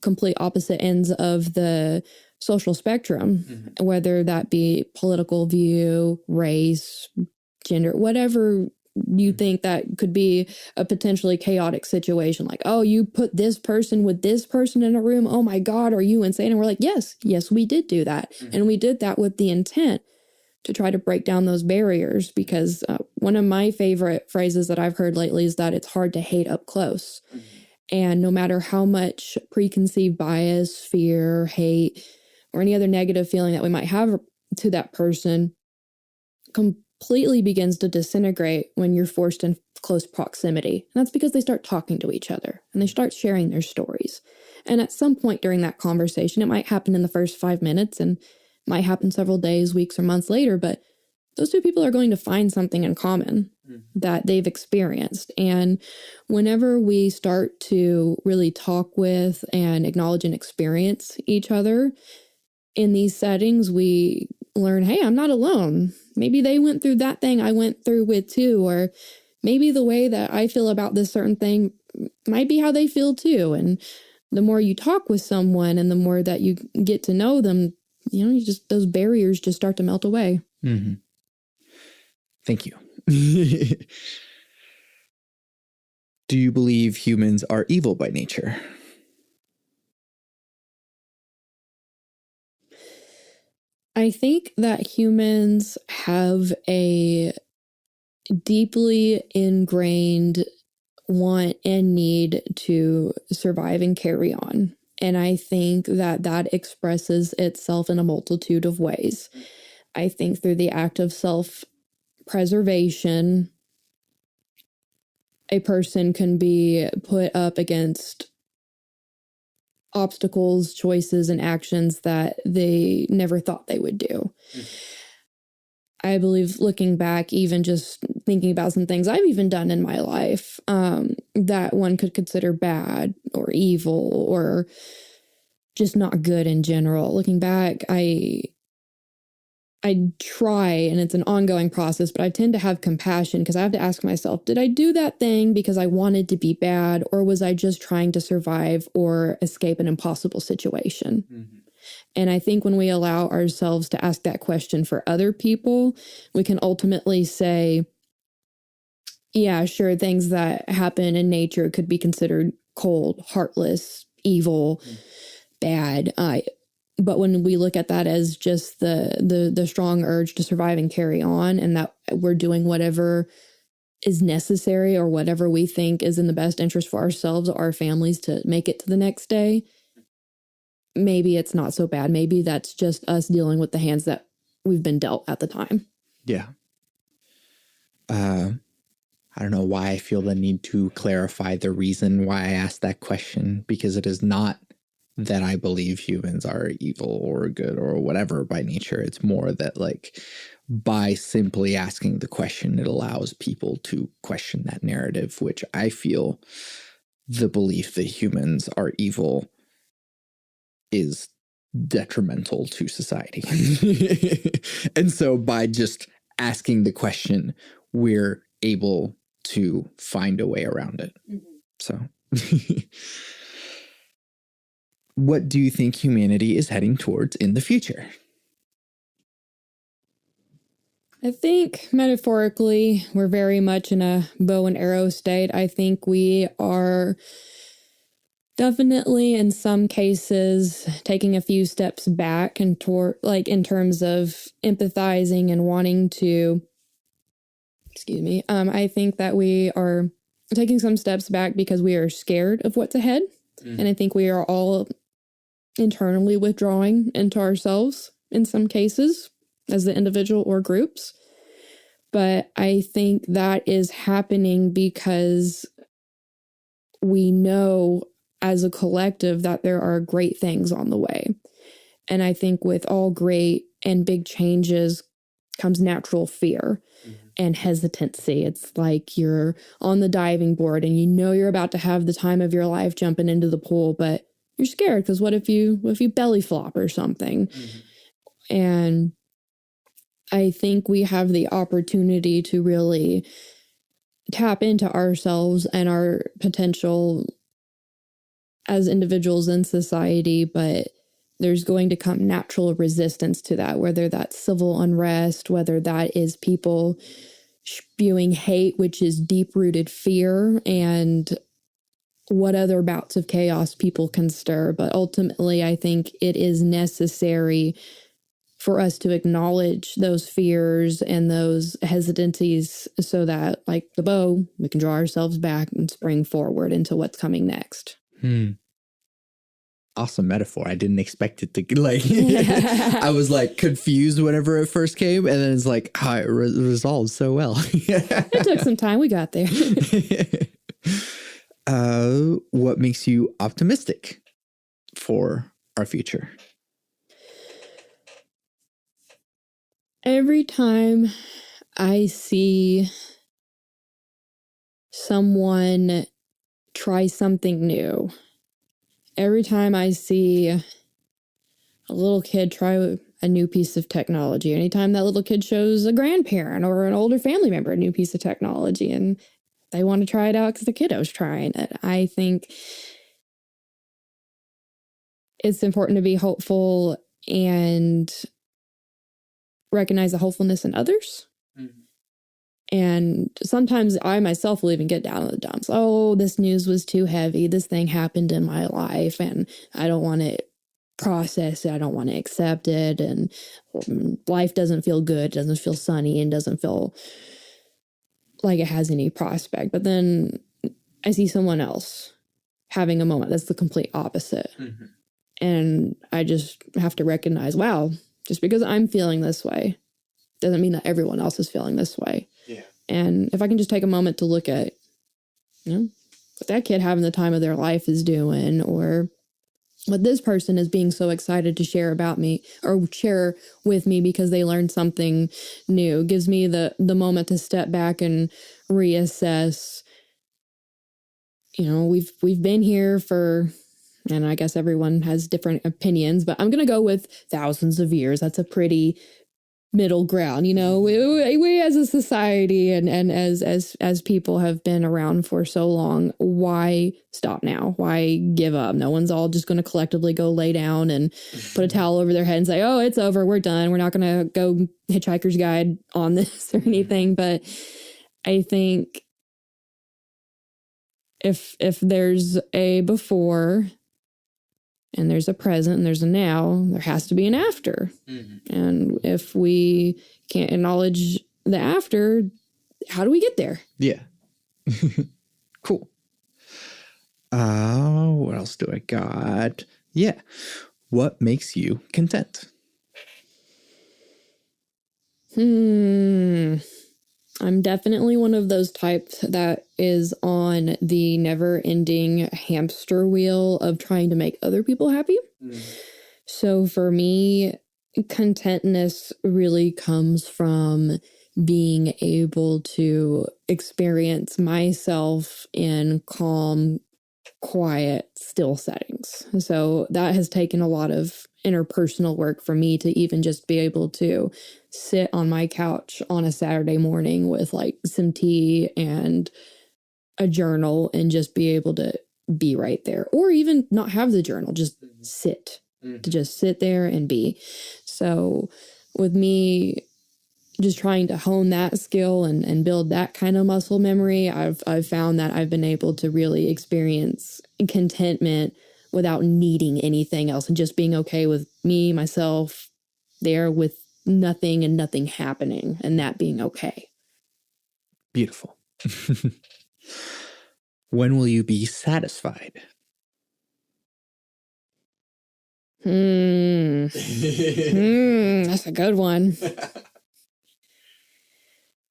complete opposite ends of the social spectrum, whether that be political view, race, gender, whatever you think that could be a potentially chaotic situation. Like, oh, you put this person with this person in a room. Oh my God, are you insane? And we're like, yes, we did do that. And we did that with the intent to try to break down those barriers, because one of my favorite phrases that I've heard lately is that it's hard to hate up close. And no matter how much preconceived bias, fear, hate, or any other negative feeling that we might have to that person completely begins to disintegrate when you're forced in close proximity. And that's because they start talking to each other and they start sharing their stories. And at some point during that conversation, it might happen in the first 5 minutes and might happen several days, weeks, or months later, but those two people are going to find something in common that they've experienced. And whenever we start to really talk with and acknowledge and experience each other in these settings, we learn, hey, I'm not alone. Maybe they went through that thing I went through with too, or maybe the way that I feel about this certain thing might be how they feel too. And the more you talk with someone and the more that you get to know them, those barriers just start to melt away. Mm-hmm. Thank you. Do you believe humans are evil by nature? I think that humans have a deeply ingrained want and need to survive and carry on. And I think that expresses itself in a multitude of ways. I think through the act of self-preservation, a person can be put up against obstacles, choices, and actions that they never thought they would do. I believe, looking back, even just thinking about some things I've even done in my life that one could consider bad or evil or just not good in general. Looking back, I try, and it's an ongoing process, but I tend to have compassion because I have to ask myself, did I do that thing because I wanted to be bad, or was I just trying to survive or escape an impossible situation? Mm-hmm. And I think when we allow ourselves to ask that question for other people, we can ultimately say, yeah, sure, things that happen in nature could be considered cold, heartless, evil, bad. But when we look at that as just the strong urge to survive and carry on, and that we're doing whatever is necessary or whatever we think is in the best interest for ourselves or our families to make it to the next day, maybe it's not so bad. Maybe that's just us dealing with the hands that we've been dealt at the time. Yeah. I don't know why I feel the need to clarify the reason why I asked that question, because it is not that I believe humans are evil or good or whatever by nature. It's more that, like, by simply asking the question, it allows people to question that narrative, which I feel the belief that humans are evil is detrimental to society. And so by just asking the question, we're able to find a way around it. Mm-hmm. So what do you think humanity is heading towards in the future? I think metaphorically, we're very much in a bow and arrow state. I think we are Definitely in some cases, taking a few steps back and like in terms of empathizing and wanting to, I think that we are taking some steps back because we are scared of what's ahead. And I think we are all internally withdrawing into ourselves in some cases as the individual or groups. But I think that is happening because we know as a collective that there are great things on the way. And I think with all great and big changes comes natural fear and hesitancy. It's like you're on the diving board and you know you're about to have the time of your life jumping into the pool, but you're scared because what if you belly flop or something? And I think we have the opportunity to really tap into ourselves and our potential as individuals in society, but there's going to come natural resistance to that, whether that's civil unrest, whether that is people spewing hate, which is deep-rooted fear, and what other bouts of chaos people can stir. But ultimately, I think it is necessary for us to acknowledge those fears and those hesitancies so that, like the bow, we can draw ourselves back and spring forward into what's coming next. Awesome metaphor. I didn't expect it to like, I was like confused whenever it first came, and then it's like, how it resolved so well. It took some time. We got there. What makes you optimistic for our future? Every time I see someone try something new, every time I see a little kid try a new piece of technology, anytime that little kid shows a grandparent or an older family member a new piece of technology and they want to try it out because the kiddo's trying it, I think it's important to be hopeful and recognize the hopefulness in others. And sometimes I myself will even get down in the dumps. Oh, this news was too heavy. This thing happened in my life and I don't want to process it. I don't want to accept it. And life doesn't feel good. It doesn't feel sunny and doesn't feel like it has any prospect. But then I see someone else having a moment that's the complete opposite. And I just have to recognize, wow, just because I'm feeling this way doesn't mean that everyone else is feeling this way. And if I can just take a moment to look at, what that kid having the time of their life is doing, or what this person is being so excited to share about me or share with me because they learned something new, gives me the moment to step back and reassess. We've been here for, and I guess everyone has different opinions, but I'm going to go with thousands of years. That's a pretty middle ground. We as a society and as people have been around for so long. Why stop now? Why give up? No one's all just going to collectively go lay down and put a towel over their head and say, oh, it's over, we're done, we're not going to go Hitchhiker's Guide on this or anything. But I think if there's a before and there's a present and there's a now, there has to be an after. And if we can't acknowledge the after, how do we get there? Yeah. Cool. What else do I got? Yeah. What makes you content? I'm definitely one of those types that is on the never-ending hamster wheel of trying to make other people happy. So for me, contentness really comes from being able to experience myself in calm, quiet, still settings. So that has taken a lot of interpersonal work for me to even just be able to sit on my couch on a Saturday morning with like some tea and a journal and just be able to be right there, or even not have the journal, just sit, to just sit there and be. So with me, just trying to hone that skill and build that kind of muscle memory, I've found that I've been able to really experience contentment without needing anything else and just being okay with me, myself, there with nothing and nothing happening, and that being okay. Beautiful. When will you be satisfied? That's a good one.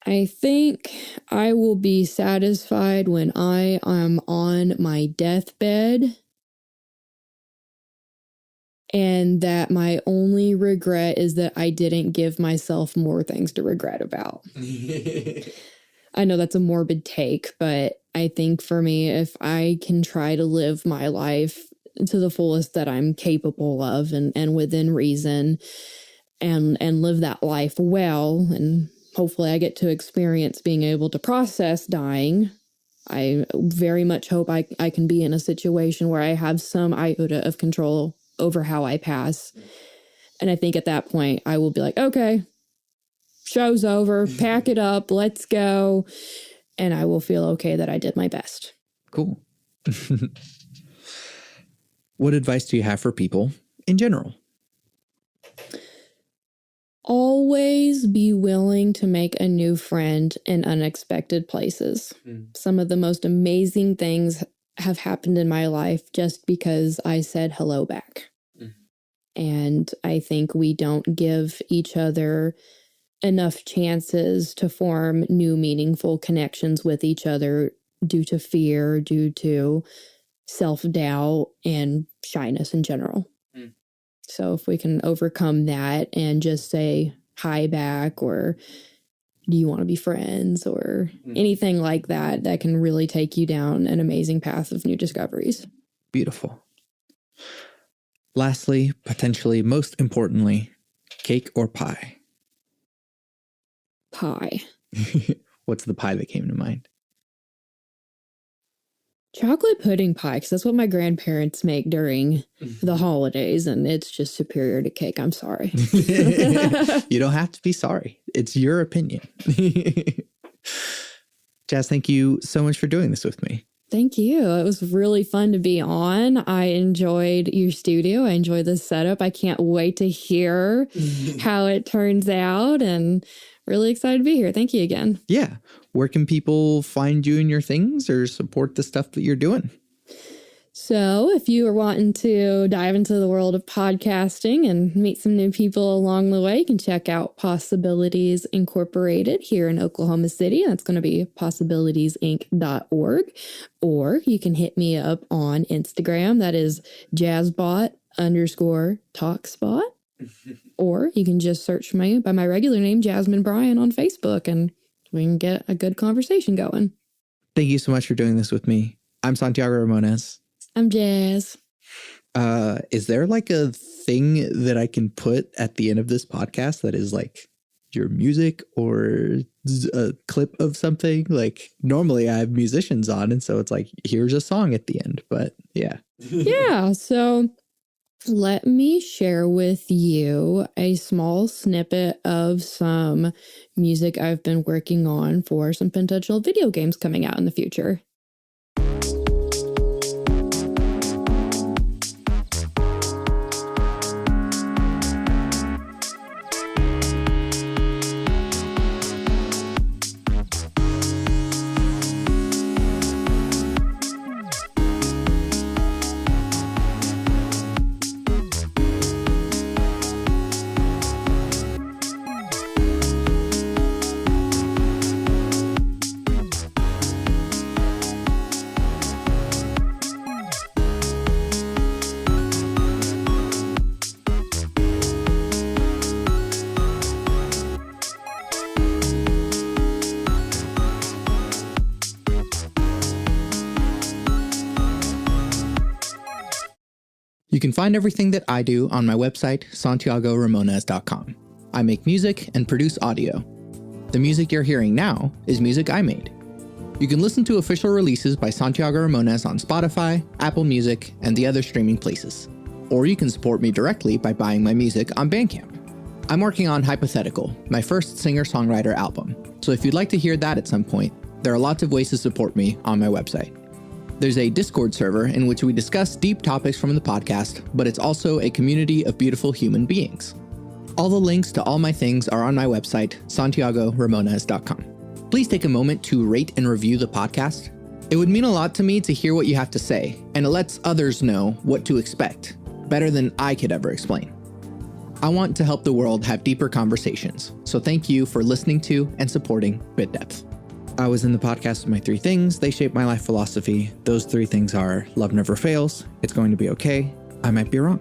I think I will be satisfied when I am on my deathbed and that my only regret is that I didn't give myself more things to regret about. I know that's a morbid take, but I think for me, if I can try to live my life to the fullest that I'm capable of and within reason and live that life well, and hopefully I get to experience being able to process dying. I very much hope I can be in a situation where I have some iota of control over how I pass. And I think at that point I will be like, okay, show's over, pack it up, let's go. And I will feel okay that I did my best. Cool. What advice do you have for people in general? Always be willing to make a new friend in unexpected places. Some of the most amazing things have happened in my life just because I said hello back. And I think we don't give each other enough chances to form new meaningful connections with each other due to fear, due to self-doubt and shyness in general. So if we can overcome that and just say hi back, or do you want to be friends, or anything like that, that can really take you down an amazing path of new discoveries. Beautiful. Lastly, potentially most importantly, cake or pie? Pie. What's the pie that came to mind? Chocolate pudding pie, because that's what my grandparents make during the holidays, and it's just superior to cake. I'm sorry. You don't have to be sorry. It's your opinion. Jazz, thank you so much for doing this with me. Thank you. It was really fun to be on. I enjoyed your studio. I enjoyed the setup. I can't wait to hear how it turns out, and really excited to be here. Thank you again. Yeah. Where can people find you and your things or support the stuff that you're doing? So if you are wanting to dive into the world of podcasting and meet some new people along the way, you can check out Possibilities Incorporated here in Oklahoma City. That's going to be possibilitiesinc.org. Or you can hit me up on Instagram. That is jazzbot_talkspot. Or you can just search me by my regular name, Jazmin Bryan, on Facebook, and we can get a good conversation going. Thank you so much for doing this with me. I'm Santiago Ramones. I'm Jazz. Is there like a thing that I can put at the end of this podcast that is like your music or a clip of something? Like normally I have musicians on, and so it's like, here's a song at the end, but yeah. Yeah. So let me share with you a small snippet of some music I've been working on for some potential video games coming out in the future. You can find everything that I do on my website, santiagoramones.com. I make music and produce audio. The music you're hearing now is music I made. You can listen to official releases by Santiago Ramones on Spotify, Apple Music, and the other streaming places. Or you can support me directly by buying my music on Bandcamp. I'm working on Hypothetical, my first singer-songwriter album. So if you'd like to hear that at some point, there are lots of ways to support me on my website. There's a Discord server in which we discuss deep topics from the podcast, but it's also a community of beautiful human beings. All the links to all my things are on my website, santiagoramones.com. Please take a moment to rate and review the podcast. It would mean a lot to me to hear what you have to say, and it lets others know what to expect, better than I could ever explain. I want to help the world have deeper conversations, so thank you for listening to and supporting Bit Depth. I was in the podcast with my 3 things. They shape my life philosophy. Those 3 things are: love never fails, it's going to be okay, I might be wrong.